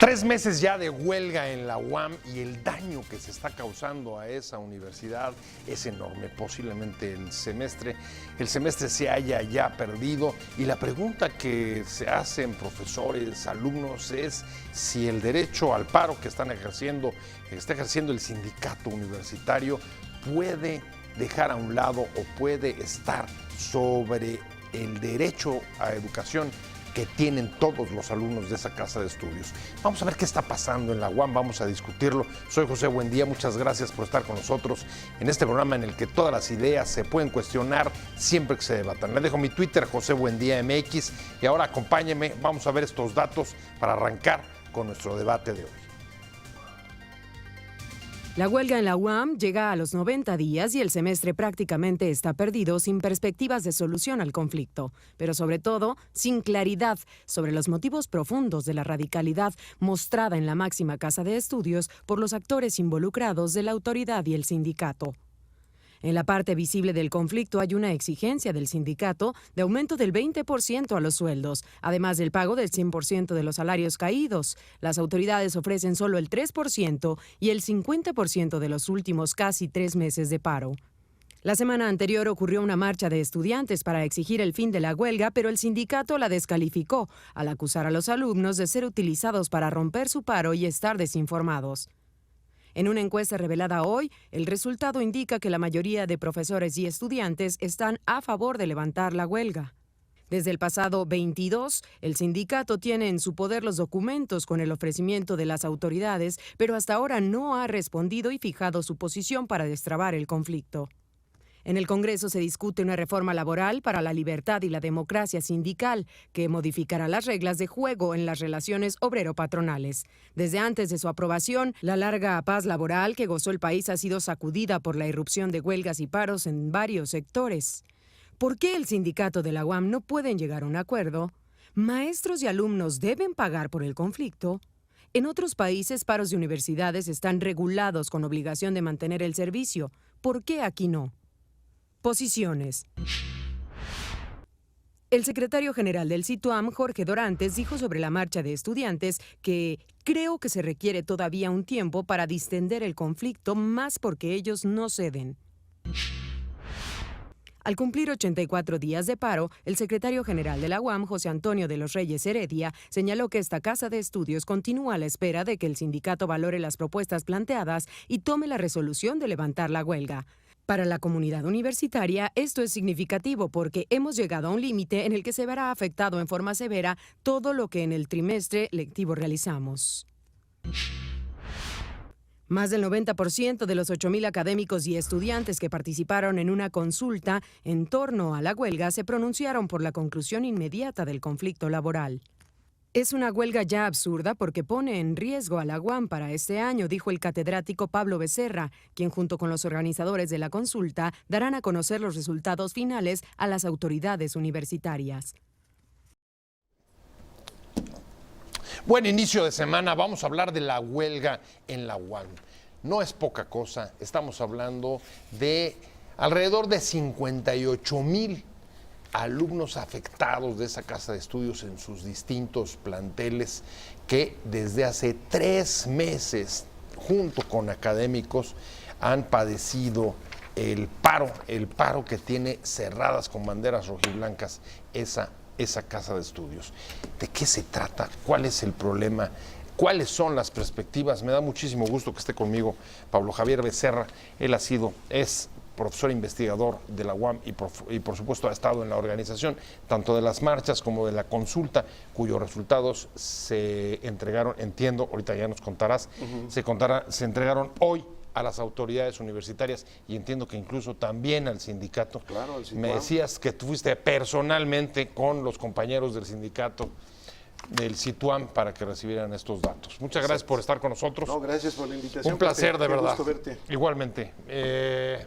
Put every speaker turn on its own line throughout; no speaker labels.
3 meses ya de huelga en la UAM y el daño que se está causando a esa universidad es enorme. Posiblemente el semestre se haya ya perdido y la pregunta que se hacen profesores, alumnos es si el derecho al paro que está ejerciendo el sindicato universitario puede dejar a un lado o puede estar sobre el derecho a educación que tienen todos los alumnos de esa casa de estudios. Vamos a ver qué está pasando en la UAM, vamos a discutirlo. Soy José Buendía, muchas gracias por estar con nosotros en este programa en el que todas las ideas se pueden cuestionar siempre que se debatan. Le dejo mi Twitter, José Buendía MX, y ahora acompáñeme, vamos a ver estos datos para arrancar con nuestro debate de hoy.
La huelga en la UAM llega a los 90 días y el semestre prácticamente está perdido sin perspectivas de solución al conflicto, pero sobre todo sin claridad sobre los motivos profundos de la radicalidad mostrada en la máxima casa de estudios por los actores involucrados de la autoridad y el sindicato. En la parte visible del conflicto hay una exigencia del sindicato de aumento del 20% a los sueldos, además del pago del 100% de los salarios caídos. Las autoridades ofrecen solo el 3% y el 50% de los últimos casi 3 meses de paro. La semana anterior ocurrió una marcha de estudiantes para exigir el fin de la huelga, pero el sindicato la descalificó al acusar a los alumnos de ser utilizados para romper su paro y estar desinformados. En una encuesta revelada hoy, el resultado indica que la mayoría de profesores y estudiantes están a favor de levantar la huelga. Desde el pasado 22, el sindicato tiene en su poder los documentos con el ofrecimiento de las autoridades, pero hasta ahora no ha respondido y fijado su posición para destrabar el conflicto. En el Congreso se discute una reforma laboral para la libertad y la democracia sindical que modificará las reglas de juego en las relaciones obrero-patronales. Desde antes de su aprobación, la larga paz laboral que gozó el país ha sido sacudida por la irrupción de huelgas y paros en varios sectores. ¿Por qué el sindicato de la UAM no pueden llegar a un acuerdo? ¿Maestros y alumnos deben pagar por el conflicto? En otros países, paros de universidades están regulados con obligación de mantener el servicio. ¿Por qué aquí no? Posiciones. El secretario general del CITUAM, Jorge Dorantes, dijo sobre la marcha de estudiantes que creo que se requiere todavía un tiempo para distender el conflicto, más porque ellos no ceden. Al cumplir 84 días de paro, el secretario general de la UAM, José Antonio de los Reyes Heredia, señaló que esta casa de estudios continúa a la espera de que el sindicato valore las propuestas planteadas y tome la resolución de levantar la huelga. Para la comunidad universitaria, esto es significativo porque hemos llegado a un límite en el que se verá afectado en forma severa todo lo que en el trimestre lectivo realizamos. Más del 90% de los 8,000 académicos y estudiantes que participaron en una consulta en torno a la huelga se pronunciaron por la conclusión inmediata del conflicto laboral. Es una huelga ya absurda porque pone en riesgo a la UAM para este año, dijo el catedrático Pablo Becerra, quien junto con los organizadores de la consulta darán a conocer los resultados finales a las autoridades universitarias.
Buen inicio de semana, vamos a hablar de la huelga en la UAM. No es poca cosa, estamos hablando de alrededor de 58,000 alumnos afectados de esa casa de estudios en sus distintos planteles que desde hace 3 meses, junto con académicos, han padecido el paro que tiene cerradas con banderas rojiblancas esa casa de estudios. ¿De qué se trata? ¿Cuál es el problema? ¿Cuáles son las perspectivas? Me da muchísimo gusto que esté conmigo Pablo Javier Becerra. Él es profesor investigador de la UAM y por supuesto ha estado en la organización tanto de las marchas como de la consulta, cuyos resultados se entregaron, entiendo, ahorita ya nos contarás, se entregaron hoy a las autoridades universitarias y entiendo que incluso también al sindicato.
Claro, al
Me decías que tú fuiste personalmente con los compañeros del sindicato del CITUAM para que recibieran estos datos. Muchas gracias por estar con nosotros.
No, gracias por la invitación.
Un placer,
Pepe,
de verdad.
Gusto verte.
Igualmente.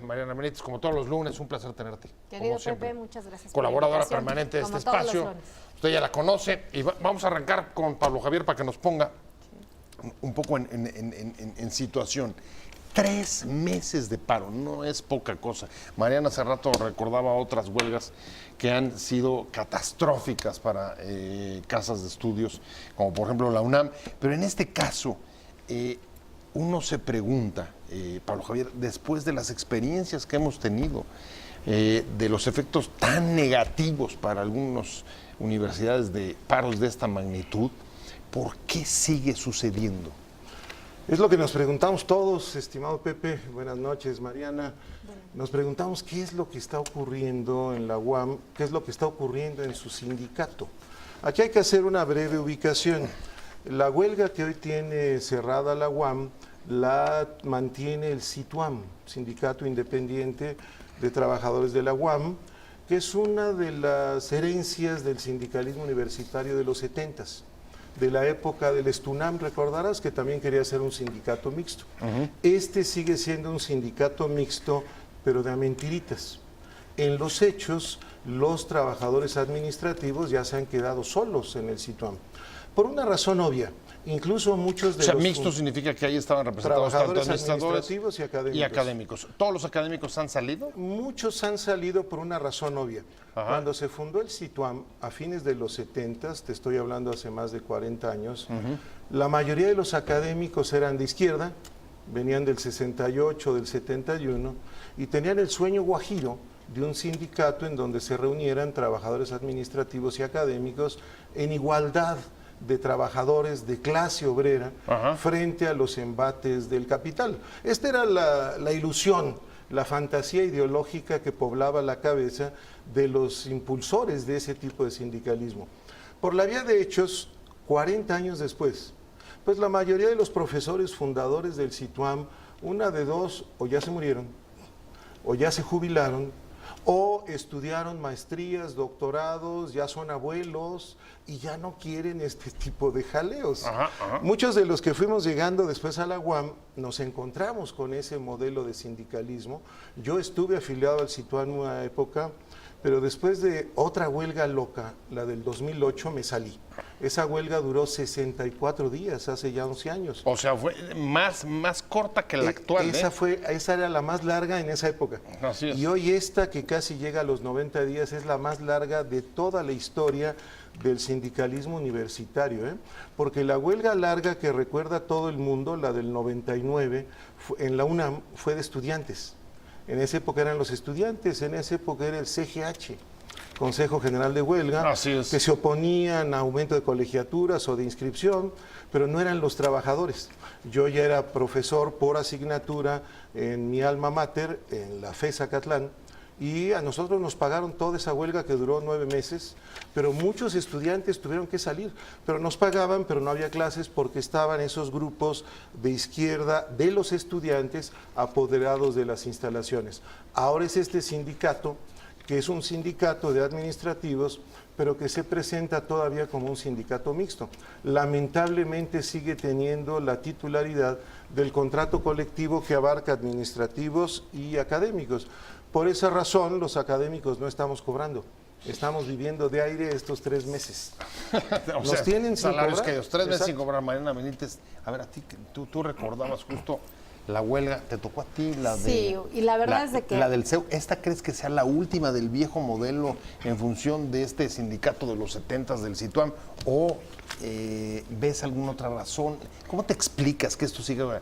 Mariana Benítez, como todos los lunes, un placer tenerte.
Querido Pepe, muchas gracias.
Colaboradora permanente de este espacio. Usted ya la conoce. Y vamos a arrancar con Pablo Javier para que nos ponga un poco en situación. 3 meses de paro, no es poca cosa. Mariana hace rato recordaba otras huelgas que han sido catastróficas para casas de estudios, como por ejemplo la UNAM, pero en este caso uno se pregunta, Pablo Javier, después de las experiencias que hemos tenido, de los efectos tan negativos para algunas universidades de paros de esta magnitud, ¿por qué sigue sucediendo?
Es lo que nos preguntamos todos, estimado Pepe. Buenas noches, Mariana. Nos preguntamos qué es lo que está ocurriendo en la UAM, qué es lo que está ocurriendo en su sindicato. Aquí hay que hacer una breve ubicación. La huelga que hoy tiene cerrada la UAM la mantiene el SITUAM, Sindicato Independiente de Trabajadores de la UAM, que es una de las herencias del sindicalismo universitario de los 70s. De la época del Estunam, recordarás que también quería ser un sindicato mixto. Este sigue siendo un sindicato mixto, pero de a mentiritas. En los hechos, los trabajadores administrativos ya se han quedado solos en el SITUAM. Por una razón obvia, incluso muchos de los...
mixto significa que ahí estaban representados tanto
administrativos y
académicos. ¿Todos los académicos han salido?
Muchos han salido por una razón obvia. Cuando se fundó el SITUAM a fines de los 70s, te estoy hablando hace más de 40 años, la mayoría de los académicos eran de izquierda, venían del 68, del 71, y tenían el sueño guajiro de un sindicato en donde se reunieran trabajadores administrativos y académicos en igualdad de trabajadores de clase obrera frente a los embates del capital. Esta era la ilusión, la fantasía ideológica que poblaba la cabeza de los impulsores de ese tipo de sindicalismo. Por la vía de hechos, 40 años después, pues la mayoría de los profesores fundadores del SITUAM, una de dos, o ya se murieron, o ya se jubilaron, o estudiaron maestrías, doctorados, ya son abuelos y ya no quieren este tipo de jaleos. Muchos de los que fuimos llegando después a la UAM nos encontramos con ese modelo de sindicalismo. Yo estuve afiliado al SITUAM en una época, pero después de otra huelga loca, la del 2008, me salí. Esa huelga duró 64 días, hace ya 11 años.
O sea, fue más corta que la actual.
Esa era la más larga en esa época.
Así es.
Y hoy esta, que casi llega a los 90 días, es la más larga de toda la historia del sindicalismo universitario, porque la huelga larga que recuerda todo el mundo, la del 99, en la UNAM, fue de estudiantes. En esa época eran los estudiantes, en esa época era el CGH, Consejo General de Huelga, que se oponían a aumento de colegiaturas o de inscripción, pero no eran los trabajadores. Yo ya era profesor por asignatura en mi alma mater, en la FES Acatlán, y a nosotros nos pagaron toda esa huelga que duró 9 meses, pero muchos estudiantes tuvieron que salir, pero nos pagaban, pero no había clases porque estaban esos grupos de izquierda de los estudiantes apoderados de las instalaciones. Ahora es este sindicato, que es un sindicato de administrativos, pero que se presenta todavía como un sindicato mixto. Lamentablemente sigue teniendo la titularidad del contrato colectivo que abarca administrativos y académicos. Por esa razón, los académicos no estamos cobrando. Estamos viviendo de aire estos 3 meses.
Nos tienen sin salarios que 3 meses sin cobrar. Mariana Benítez, a ver, a ti, tú recordabas justo la huelga, te tocó a ti la de...
Sí, y la verdad es de que...
La del CEU, ¿esta crees que sea la última del viejo modelo en función de este sindicato de los 70s del SITUAM? ¿O ves alguna otra razón? ¿Cómo te explicas que esto siga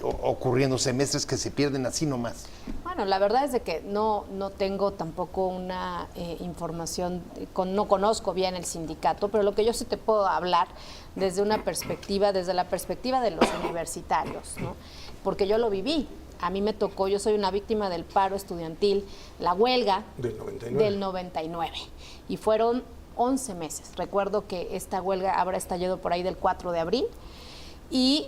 ocurriendo, semestres que se pierden así nomás?
Bueno, la verdad es de que no tengo tampoco una información, no conozco bien el sindicato, pero lo que yo sí te puedo hablar desde la perspectiva de los universitarios, ¿no? Porque yo lo viví. A mí me tocó, yo soy una víctima del paro estudiantil, la huelga del 99. Y fueron 11 meses. Recuerdo que esta huelga habrá estallado por ahí del 4 de abril. Y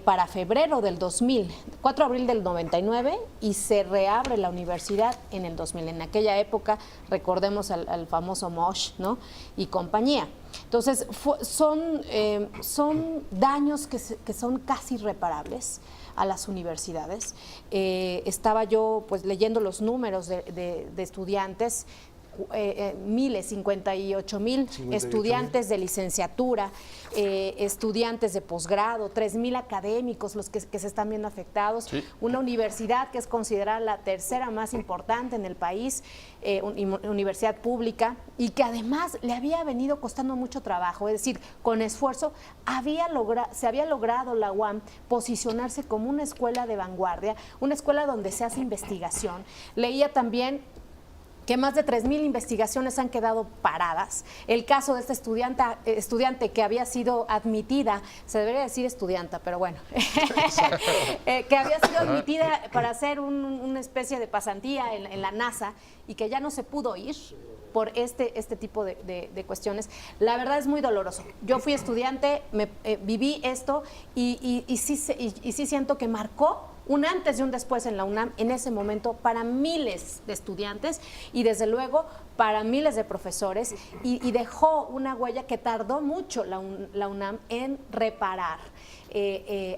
para febrero del 2000, 4 de abril del 99, y se reabre la universidad en el 2000. En aquella época, recordemos al famoso Mosh, ¿no? Y compañía. Entonces, son daños que son casi irreparables a las universidades. Estaba yo pues leyendo los números de estudiantes. miles, 58,000 estudiantes de licenciatura, estudiantes de posgrado, 3,000 académicos los que se están viendo afectados, sí. Una universidad que es considerada la tercera más importante en el país, universidad pública, y que además le había venido costando mucho trabajo, es decir, con esfuerzo se había logrado la UAM posicionarse como una escuela de vanguardia, una escuela donde se hace investigación. Leía también que más de 3,000 investigaciones han quedado paradas. El caso de esta estudiante que había sido admitida, se debería decir estudianta, pero bueno, que había sido admitida para hacer una especie de pasantía en la NASA y que ya no se pudo ir por este tipo de cuestiones. La verdad es muy doloroso. Yo fui estudiante, viví esto y sí siento que marcó un antes y un después en la UNAM en ese momento para miles de estudiantes y desde luego para miles de profesores y dejó una huella que tardó mucho la UNAM en reparar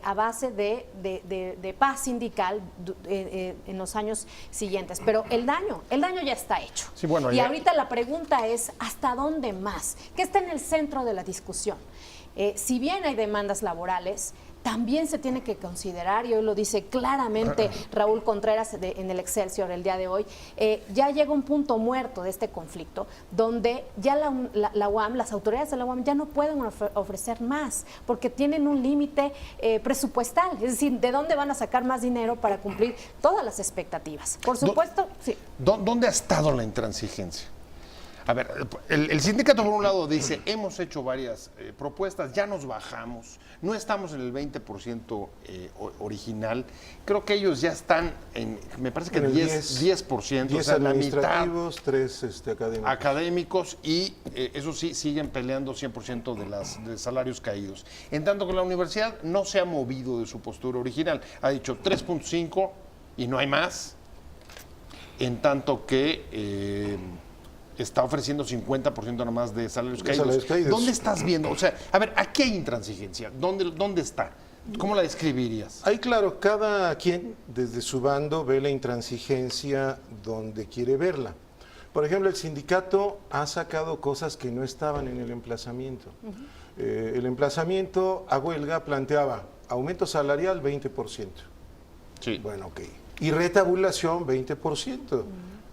a base de paz sindical en los años siguientes. Pero el daño ya está hecho.
Sí, bueno,
y ahorita la pregunta es ¿hasta dónde más? ¿Qué está en el centro de la discusión? Si bien hay demandas laborales, también se tiene que considerar, y hoy lo dice claramente Raúl Contreras en el Excelsior el día de hoy, ya llega un punto muerto de este conflicto, donde ya la UAM, las autoridades de la UAM ya no pueden ofrecer más, porque tienen un límite presupuestal, es decir, ¿de dónde van a sacar más dinero para cumplir todas las expectativas? Por supuesto, sí.
¿Dónde ha estado la intransigencia? A ver, el sindicato por un lado dice, hemos hecho varias propuestas, ya nos bajamos, no estamos en el 20% original, creo que ellos ya están en, me parece que 10%,
10
o sea, la mitad.
administrativos, 3
académicos y eso sí, siguen peleando 100% de salarios caídos. En tanto que la universidad no se ha movido de su postura original, ha dicho 3.5 y no hay más, en tanto que está ofreciendo 50% nada más de salarios caídos. ¿Dónde estás viendo? O sea, a ver, aquí hay intransigencia. ¿Dónde está? ¿Cómo la describirías?
Ahí, claro, cada quien desde su bando ve la intransigencia donde quiere verla. Por ejemplo, el sindicato ha sacado cosas que no estaban en el emplazamiento. El emplazamiento a huelga planteaba aumento salarial 20%.
Sí.
Bueno, ok. Y retabulación 20%.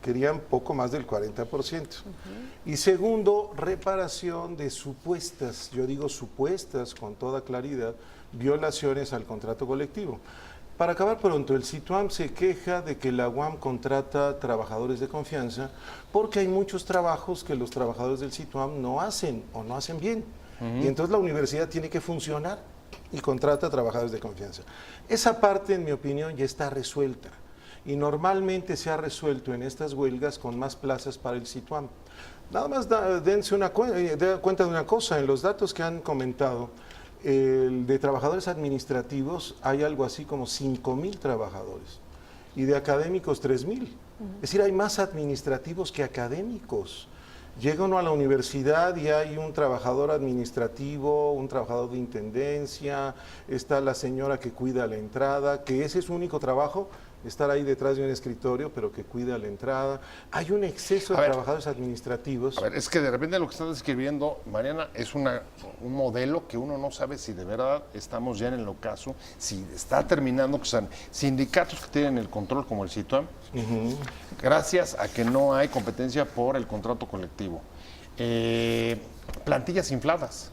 Querían poco más del 40%. Y segundo, reparación de supuestas, yo digo supuestas con toda claridad, violaciones al contrato colectivo. Para acabar pronto, el CITUAM se queja de que la UAM contrata trabajadores de confianza porque hay muchos trabajos que los trabajadores del CITUAM no hacen o no hacen bien. Y entonces la universidad tiene que funcionar y contrata trabajadores de confianza. Esa parte, en mi opinión, ya está resuelta. Y normalmente se ha resuelto en estas huelgas con más plazas para el CITUAM. Nada más dense cuenta de una cosa, en los datos que han comentado, de trabajadores administrativos hay algo así como 5,000 trabajadores y de académicos 3,000. Es decir, hay más administrativos que académicos. Llega uno a la universidad y hay un trabajador administrativo, un trabajador de intendencia, está la señora que cuida la entrada, que ese es su único trabajo, estar ahí detrás de un escritorio, pero que cuida la entrada. Hay un exceso de trabajadores administrativos.
A ver, es que de repente lo que estás describiendo, Mariana, es un modelo que uno no sabe si de verdad estamos ya en el ocaso, si está terminando, que son sindicatos que tienen el control como el CITUAM, gracias a que no hay competencia por el contrato colectivo. Plantillas infladas.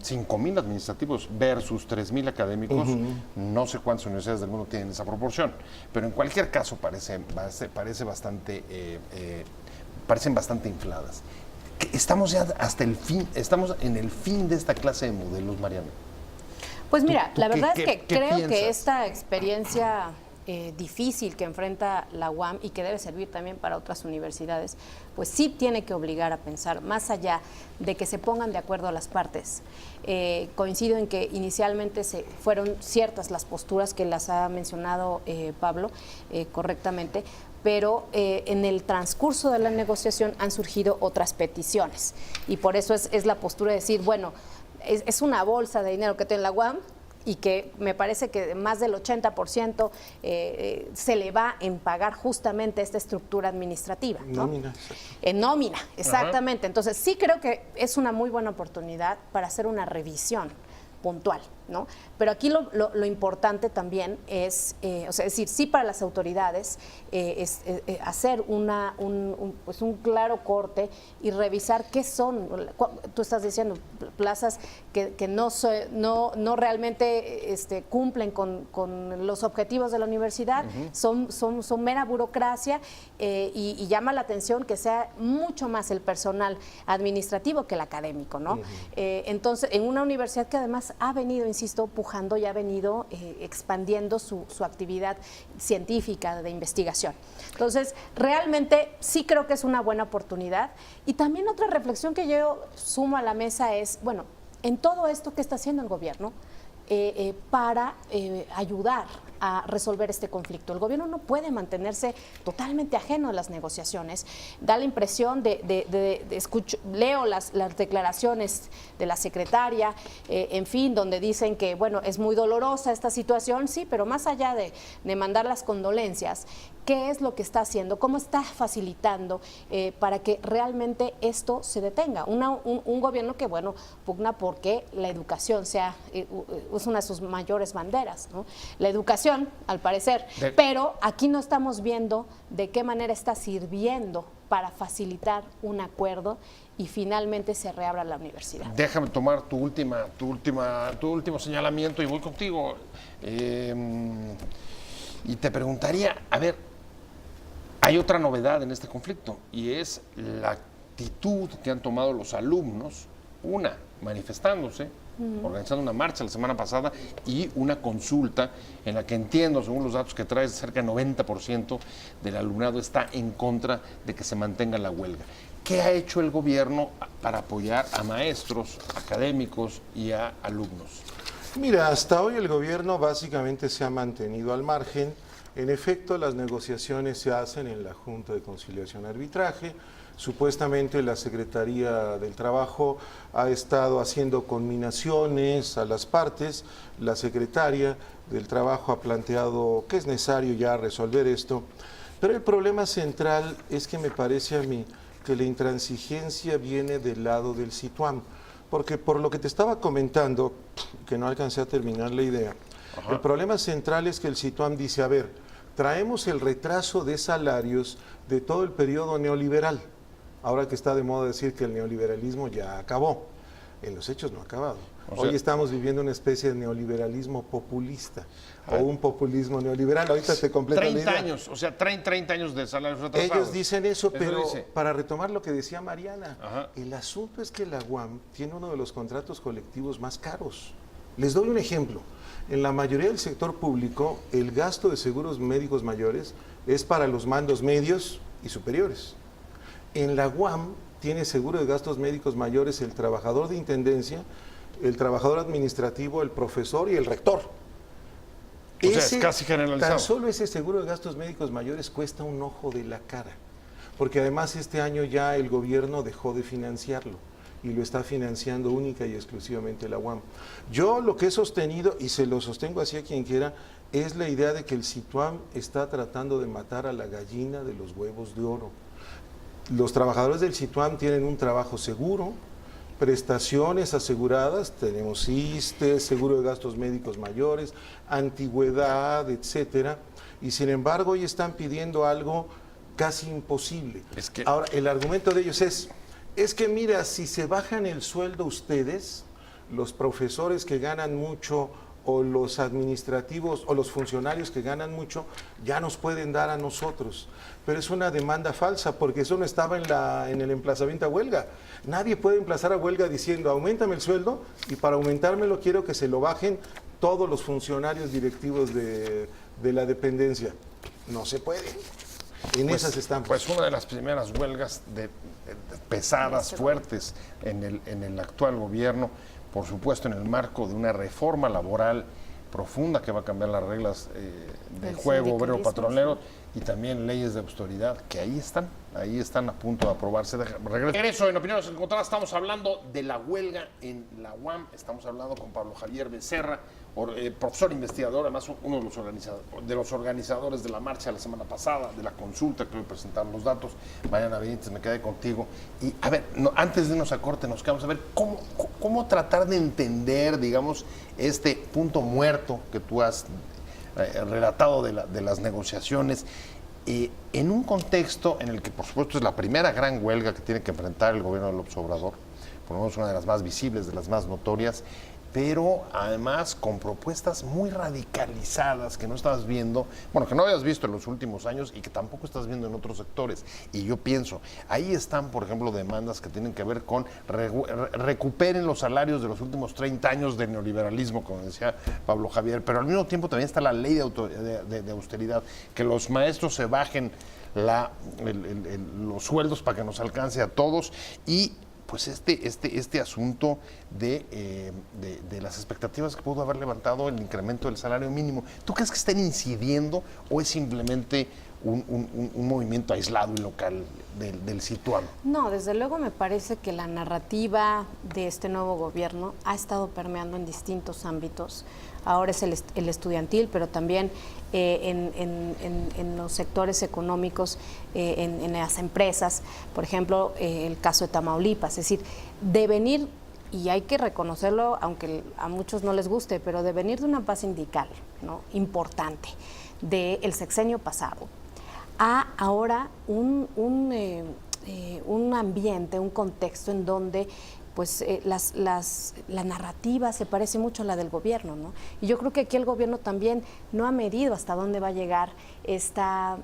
5,000 administrativos versus 3,000 académicos, no sé cuántas universidades del mundo tienen esa proporción, pero en cualquier caso parecen bastante infladas. Estamos ya hasta el fin, estamos en el fin de esta clase de modelos, Mariana.
Pues mira, la verdad es que creo
piensas?
que esta experiencia difícil que enfrenta la UAM y que debe servir también para otras universidades, pues sí tiene que obligar a pensar, más allá de que se pongan de acuerdo las partes. Coincido en que inicialmente fueron ciertas las posturas que las ha mencionado Pablo correctamente, pero en el transcurso de la negociación han surgido otras peticiones y por eso es la postura de decir, bueno, es una bolsa de dinero que tiene la UAM, y que me parece que más del 80% se le va en pagar justamente esta estructura administrativa, ¿no?
Nómina.
En nómina, exactamente. Entonces sí creo que es una muy buena oportunidad para hacer una revisión puntual, ¿no? Pero aquí lo importante también es, o sea, es decir, sí para las autoridades hacer pues un claro corte y revisar qué son, tú estás diciendo, plazas que no realmente cumplen con los objetivos de la universidad, son mera burocracia y llama la atención que sea mucho más el personal administrativo que el académico, ¿no? Entonces, en una universidad que además ha venido, insisto, pujando y ha venido expandiendo su actividad científica de investigación. Entonces, realmente sí creo que es una buena oportunidad. Y también otra reflexión que yo sumo a la mesa es, bueno, en todo esto que está haciendo el gobierno para ayudar a resolver este conflicto. El gobierno no puede mantenerse totalmente ajeno a las negociaciones. Da la impresión leo las declaraciones de la secretaria, en fin, donde dicen que, bueno, es muy dolorosa esta situación, sí, pero más allá de mandar las condolencias, ¿qué es lo que está haciendo? ¿Cómo está facilitando para que realmente esto se detenga? Un gobierno que, bueno, pugna porque la educación es una de sus mayores banderas, ¿no? La educación, al parecer, pero aquí no estamos viendo de qué manera está sirviendo para facilitar un acuerdo y finalmente se reabra la universidad.
Déjame tomar tu último señalamiento y voy contigo. Y te preguntaría, a ver, hay otra novedad en este conflicto y es la actitud que han tomado los alumnos, manifestándose, organizando una marcha la semana pasada y una consulta en la que entiendo, según los datos que traes, cerca del 90% del alumnado está en contra de que se mantenga la huelga. ¿Qué ha hecho el gobierno para apoyar a maestros, académicos y a alumnos?
Mira, hasta hoy el gobierno básicamente se ha mantenido al margen. En efecto, las negociaciones se hacen en la Junta de Conciliación y Arbitraje. Supuestamente la Secretaría del Trabajo ha estado haciendo conminaciones a las partes. La Secretaria del Trabajo ha planteado que es necesario ya resolver esto. Pero el problema central es que me parece a mí que la intransigencia viene del lado del CITUAM. Porque por lo que te estaba comentando, que no alcancé a terminar la idea, el problema central es que el CITUAM dice, a ver, traemos el retraso de salarios de todo el periodo neoliberal. Ahora que está de moda decir que el neoliberalismo ya acabó. En los hechos no ha acabado. Hoy estamos viviendo una especie de neoliberalismo populista o un populismo neoliberal. Ahorita te completo
30
la idea.
años, o sea, 30 años de salarios retrasados.
Ellos dicen eso, pero
dice.
para retomar lo que decía Mariana, el asunto es que la UAM tiene uno de los contratos colectivos más caros. Les doy un ejemplo. En la mayoría del sector público, el gasto de seguros médicos mayores es para los mandos medios y superiores. En la UAM tiene seguro de gastos médicos mayores el trabajador de intendencia, el trabajador administrativo, el profesor y el rector.
O sea, es casi generalizado.
Tan solo ese seguro de gastos médicos mayores cuesta un ojo de la cara, porque además este año ya el gobierno dejó de financiarlo y lo está financiando única y exclusivamente la UAM. Yo lo que he sostenido, y se lo sostengo así a quien quiera, es la idea de que el CITUAM está tratando de matar a la gallina de los huevos de oro. Los trabajadores del CITUAM tienen un trabajo seguro, prestaciones aseguradas, tenemos ISSSTE, seguro de gastos médicos mayores, antigüedad, etcétera, y sin embargo hoy están pidiendo algo casi imposible. Ahora, el argumento de ellos es que mira, si se bajan el sueldo ustedes, los profesores que ganan mucho o los administrativos o los funcionarios que ganan mucho, ya nos pueden dar a nosotros. Pero es una demanda falsa, porque eso no estaba en el emplazamiento a huelga. Nadie puede emplazar a huelga diciendo, auméntame el sueldo y para aumentármelo quiero que se lo bajen todos los funcionarios directivos de la dependencia. No se puede. En esas estamos.
Pues una de las primeras huelgas pesadas, fuertes en el actual gobierno, por supuesto en el marco de una reforma laboral profunda que va a cambiar las reglas del juego obrero patronero, y también leyes de austeridad, que ahí están a punto de aprobarse. Regreso en Opiniones Encontradas, estamos hablando de la huelga en la UAM, estamos hablando con Pablo Javier Becerra, profesor investigador, además uno de los organizadores de la marcha la semana pasada, de la consulta que hoy presentaron los datos. Mariana Benítez, me quedé contigo. Y a ver, antes de irnos a corte, nos quedamos a ver cómo tratar de entender, digamos, este punto muerto que tú has relatado de las negociaciones, en un contexto en el que, por supuesto, es la primera gran huelga que tiene que enfrentar el gobierno de López Obrador, por lo menos una de las más visibles, de las más notorias, pero además con propuestas muy radicalizadas que no estabas viendo, bueno, que no habías visto en los últimos años y que tampoco estás viendo en otros sectores. Y yo pienso, ahí están, por ejemplo, demandas que tienen que ver con recuperen los salarios de los últimos 30 años de neoliberalismo, como decía Pablo Javier, pero al mismo tiempo también está la ley de austeridad, que los maestros se bajen los sueldos para que nos alcance a todos, y pues este asunto de las expectativas que pudo haber levantado el incremento del salario mínimo. ¿Tú crees que estén incidiendo o es simplemente un movimiento aislado y local del Situam?
No, desde luego me parece que la narrativa de este nuevo gobierno ha estado permeando en distintos ámbitos. Ahora es el estudiantil, pero también en los sectores económicos, en las empresas, por ejemplo, el caso de Tamaulipas. Es decir, de venir, y hay que reconocerlo, aunque a muchos no les guste, pero de venir de una paz sindical, ¿no?, importante del sexenio pasado, a ahora un ambiente, un contexto en donde pues la narrativa se parece mucho a la del gobierno, ¿no? Y yo creo que aquí el gobierno también no ha medido hasta dónde va a llegar esta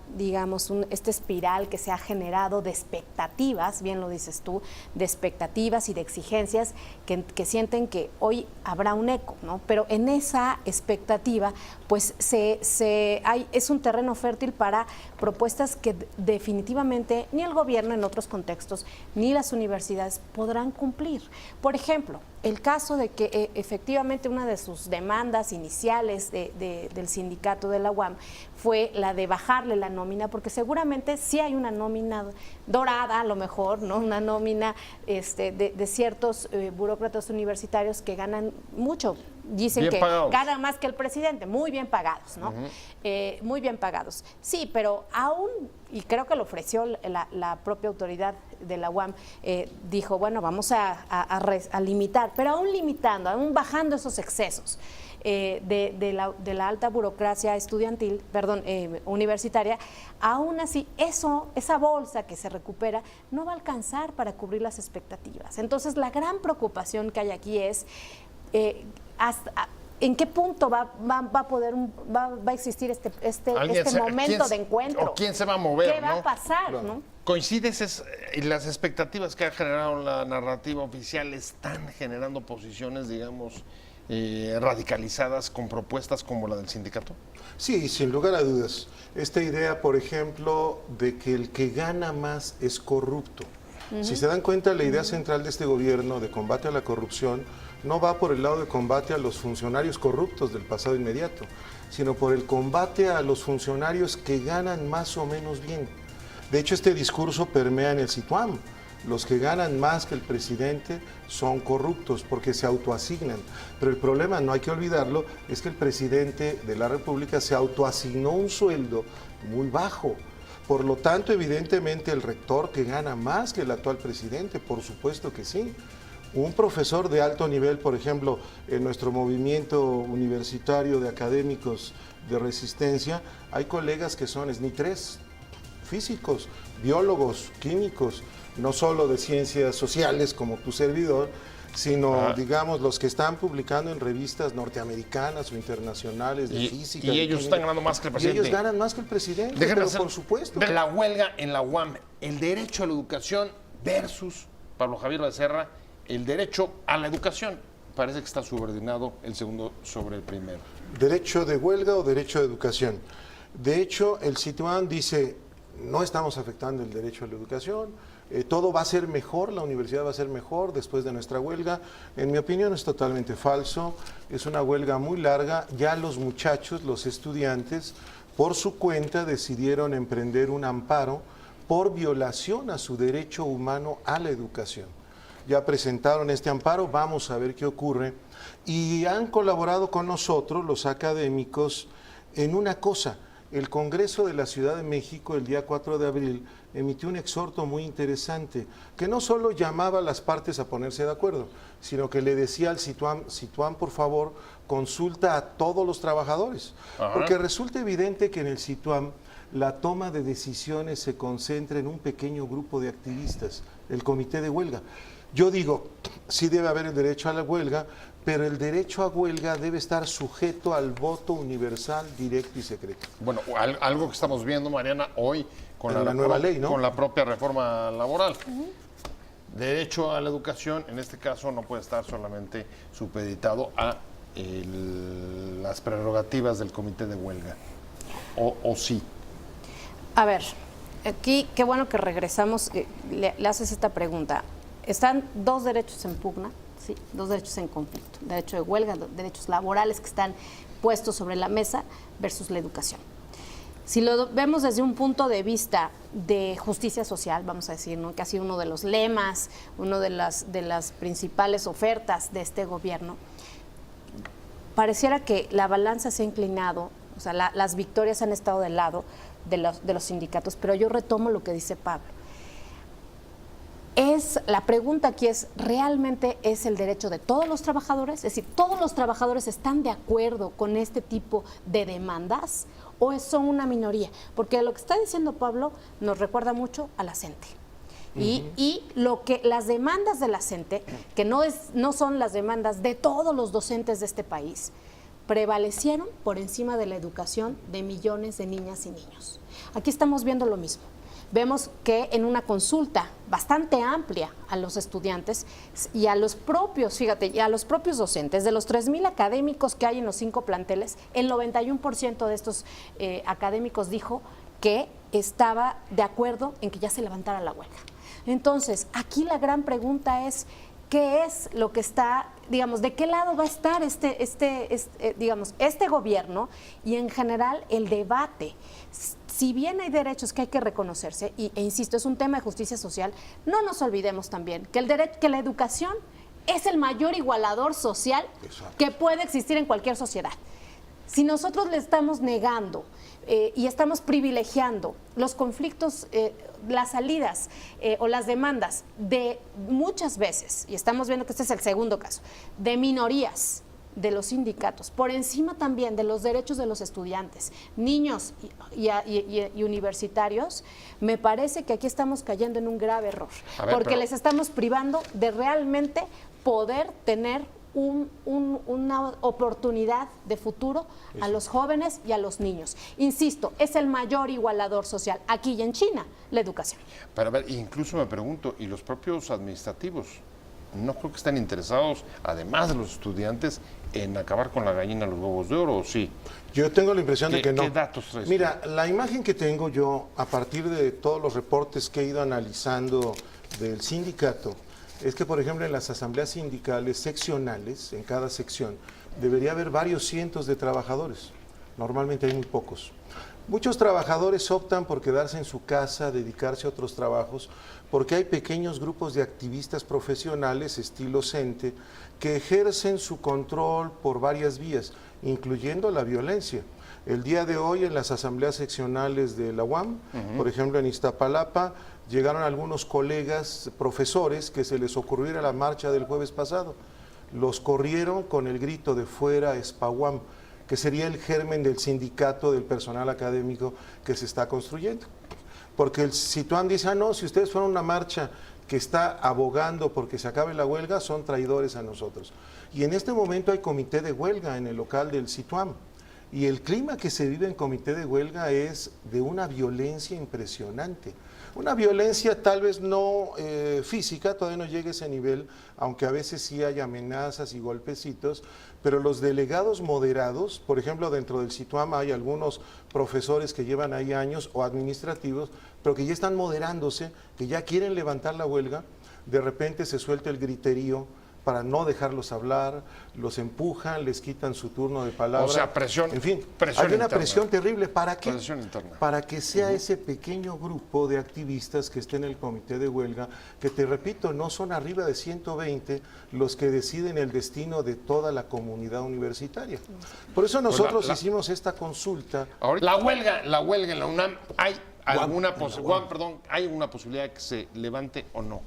espiral que se ha generado de expectativas, bien lo dices tú, de expectativas y de exigencias que sienten que hoy habrá un eco, ¿no? Pero en esa expectativa, pues es un terreno fértil para propuestas que definitivamente ni el gobierno en otros contextos ni las universidades podrán cumplir. Por ejemplo, el caso de que efectivamente una de sus demandas iniciales del sindicato de la UAM fue la de bajarle la nómina, porque seguramente sí hay una nómina dorada, a lo mejor, ¿no?, una nómina de ciertos burócratas universitarios que ganan mucho. Dicen bien que pagados, ganan más que el presidente, muy bien pagados, ¿no? Muy bien pagados. Sí, pero aún, y creo que lo ofreció la propia autoridad de la UAM, dijo, bueno, vamos a limitar, pero aún limitando, aún bajando esos excesos de la alta burocracia estudiantil, universitaria, aún así esa bolsa que se recupera no va a alcanzar para cubrir las expectativas. Entonces, la gran preocupación que hay aquí es ¿en qué punto va a existir este momento de encuentro?
¿O quién se va a mover?
¿Qué va a pasar? Claro, ¿no?
¿Coincides las expectativas que ha generado la narrativa oficial están generando posiciones, digamos, radicalizadas con propuestas como la del sindicato?
Sí, sin lugar a dudas. Esta idea, por ejemplo, de que el que gana más es corrupto. Si se dan cuenta, la idea central de este gobierno de combate a la corrupción no va por el lado de combate a los funcionarios corruptos del pasado inmediato, sino por el combate a los funcionarios que ganan más o menos bien. De hecho, este discurso permea en el Situam. Los que ganan más que el presidente son corruptos porque se autoasignan. Pero el problema, no hay que olvidarlo, es que el presidente de la República se autoasignó un sueldo muy bajo. Por lo tanto, evidentemente, el rector que gana más que el actual presidente, por supuesto que sí. Un profesor de alto nivel, por ejemplo, en nuestro movimiento universitario de académicos de resistencia, hay colegas que son SNI3, físicos, biólogos, químicos, no solo de ciencias sociales como tu servidor, sino, digamos, los que están publicando en revistas norteamericanas o internacionales de física.
Y ellos están ganando más que el presidente.
Y ellos ganan más que el presidente, pero por supuesto.
De la huelga en la UAM, el derecho a la educación versus, Pablo Javier Becerra, el derecho a la educación. Parece que está subordinado el segundo sobre el primero.
¿Derecho de huelga o derecho de educación? De hecho, el Situam dice, no estamos afectando el derecho a la educación, todo va a ser mejor, la universidad va a ser mejor después de nuestra huelga. En mi opinión es totalmente falso, es una huelga muy larga, ya los muchachos, los estudiantes, por su cuenta decidieron emprender un amparo por violación a su derecho humano a la educación. Ya presentaron este amparo, vamos a ver qué ocurre. Y han colaborado con nosotros, los académicos, en una cosa. El Congreso de la Ciudad de México, el día 4 de abril, emitió un exhorto muy interesante, que no solo llamaba a las partes a ponerse de acuerdo, sino que le decía al Situam, por favor, consulta a todos los trabajadores.
Ajá.
Porque resulta evidente que en el Situam la toma de decisiones se concentra en un pequeño grupo de activistas, el comité de huelga. Yo digo, sí debe haber el derecho a la huelga, pero el derecho a huelga debe estar sujeto al voto universal, directo y secreto.
Bueno, algo que estamos viendo, Mariana, hoy con
la nueva ley, ¿no?
Con la propia reforma laboral. Derecho a la educación, en este caso, no puede estar solamente supeditado a las prerrogativas del comité de huelga. O sí.
A ver, aquí qué bueno que regresamos, le haces esta pregunta. Están dos derechos en pugna, ¿sí? Dos derechos en conflicto, derecho de huelga, derechos laborales que están puestos sobre la mesa versus la educación. Si lo vemos desde un punto de vista de justicia social, vamos a decir, ¿no?, que ha sido uno de los lemas, una de las principales ofertas de este gobierno, pareciera que la balanza se ha inclinado, o sea, las victorias han estado del lado de los sindicatos, pero yo retomo lo que dice Pablo. La pregunta aquí es, ¿realmente es el derecho de todos los trabajadores? Es decir, ¿todos los trabajadores están de acuerdo con este tipo de demandas o son una minoría? Porque lo que está diciendo Pablo nos recuerda mucho a la CENTE. Y las demandas de la CENTE, que no son las demandas de todos los docentes de este país, prevalecieron por encima de la educación de millones de niñas y niños. Aquí estamos viendo lo mismo. Vemos que en una consulta bastante amplia a los estudiantes y a los propios, fíjate, y a los propios docentes, de los 3,000 académicos que hay en los 5 planteles, el 91% de estos académicos dijo que estaba de acuerdo en que ya se levantara la huelga. Entonces, aquí la gran pregunta es, ¿qué es lo que está, digamos, de qué lado va a estar este gobierno y en general el debate? Si bien hay derechos que hay que reconocerse, e insisto, es un tema de justicia social, no nos olvidemos también que la educación es el mayor igualador social que puede existir en cualquier sociedad. Si nosotros le estamos negando y estamos privilegiando los conflictos, las salidas o las demandas de muchas veces, y estamos viendo que este es el segundo caso, de minorías de los sindicatos, por encima también de los derechos de los estudiantes, niños y universitarios, me parece que aquí estamos cayendo en un grave error, porque les estamos privando de realmente poder tener una oportunidad de futuro a los jóvenes y a los niños. Insisto, es el mayor igualador social aquí y en China, la educación.
Pero a ver, incluso me pregunto, ¿y los propios administrativos? No creo que estén interesados, además de los estudiantes, en acabar con la gallina de los huevos de oro, ¿o sí?
Yo tengo la impresión de que no.
¿Qué datos traes?
Mira, la imagen que tengo yo, a partir de todos los reportes que he ido analizando del sindicato, es que, por ejemplo, en las asambleas sindicales seccionales, en cada sección, debería haber varios cientos de trabajadores. Normalmente hay muy pocos. Muchos trabajadores optan por quedarse en su casa, dedicarse a otros trabajos, porque hay pequeños grupos de activistas profesionales, estilo CENTE, que ejercen su control por varias vías, incluyendo la violencia. El día de hoy en las asambleas seccionales de la UAM, por ejemplo en Iztapalapa, llegaron algunos colegas profesores que se les ocurrió ir a la marcha del jueves pasado. Los corrieron con el grito de fuera SPAUAM, que sería el germen del sindicato del personal académico que se está construyendo. Porque el Situam dice, no, si ustedes fueron a una marcha que está abogando porque se acabe la huelga, son traidores a nosotros. Y en este momento hay comité de huelga en el local del Situam. Y el clima que se vive en comité de huelga es de una violencia impresionante. Una violencia tal vez no física, todavía no llega a ese nivel, aunque a veces sí hay amenazas y golpecitos, pero los delegados moderados, por ejemplo, dentro del Situam hay algunos profesores que llevan ahí años o administrativos, pero que ya están moderándose, que ya quieren levantar la huelga, de repente se suelta el griterío para no dejarlos hablar, los empujan, les quitan su turno de palabra.
O sea, presión.
En fin,
presión
hay una
interna.
presión terrible. ¿Para qué?
Presión interna.
Para que sea ese pequeño grupo de activistas que esté en el comité de huelga, que te repito, no son arriba de 120 los que deciden el destino de toda la comunidad universitaria. Por eso nosotros hicimos esta consulta.
Ahorita, la huelga en la UNAM, ¿hay alguna posibilidad de que se levante o no?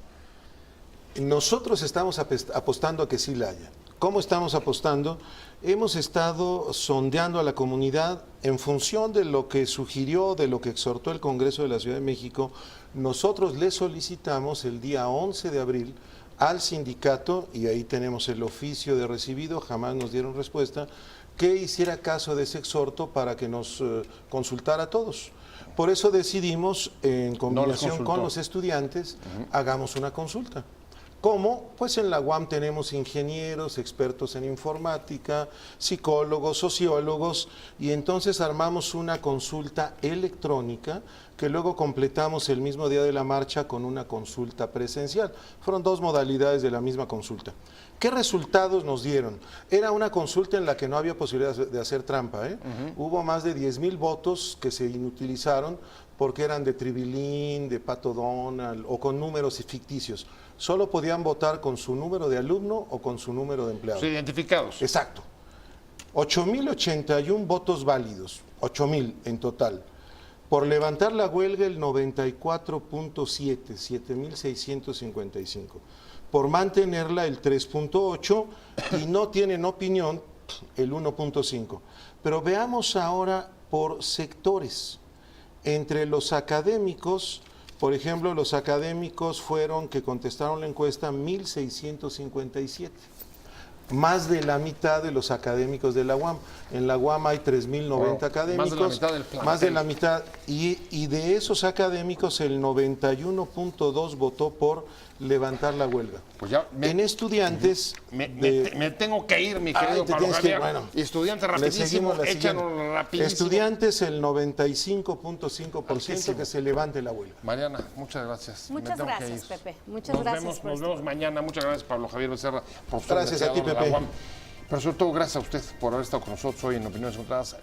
Nosotros estamos apostando a que sí la haya. ¿Cómo estamos apostando? Hemos estado sondeando a la comunidad en función de lo que sugirió, de lo que exhortó el Congreso de la Ciudad de México. Nosotros le solicitamos el día 11 de abril al sindicato, y ahí tenemos el oficio de recibido, jamás nos dieron respuesta, que hiciera caso de ese exhorto para que nos consultara a todos. Por eso decidimos, en combinación con los estudiantes, hagamos una consulta. ¿Cómo? Pues en la UAM tenemos ingenieros, expertos en informática, psicólogos, sociólogos, y entonces armamos una consulta electrónica que luego completamos el mismo día de la marcha con una consulta presencial. Fueron dos modalidades de la misma consulta. ¿Qué resultados nos dieron? Era una consulta en la que no había posibilidad de hacer trampa, ¿eh? Hubo más de 10,000 votos que se inutilizaron porque eran de Tribilín, de Pato Donald o con números ficticios. Solo podían votar con su número de alumno o con su número de empleado.
Identificados.
Exacto. 8,081 votos válidos, 8,000 en total. Por levantar la huelga el 94.7, 7,655. Por mantenerla el 3.8 y no tienen opinión el 1.5. Pero veamos ahora por sectores. Entre los académicos, por ejemplo, los académicos fueron, que contestaron la encuesta, 1,657. Más de la mitad de los académicos de la UAM. En la UAM hay 3,090 académicos.
Más de la mitad del plantel.
Más de la mitad. Y de esos académicos, el 91.2 votó por levantar la huelga.
Pues ya
en estudiantes...
me tengo que ir, mi querido Pablo Javier. Estudiantes rapidísimo, échanos rapidísimo.
Estudiantes, el 95.5% que se levante la huelga.
Mariana, muchas gracias.
Muchas gracias, Pepe. Muchas gracias.
Nos vemos mañana. Muchas gracias, Pablo Javier Becerra.
Gracias a ti, Pepe.
Pero sobre todo, gracias a usted por haber estado con nosotros hoy en Opiniones Encontradas.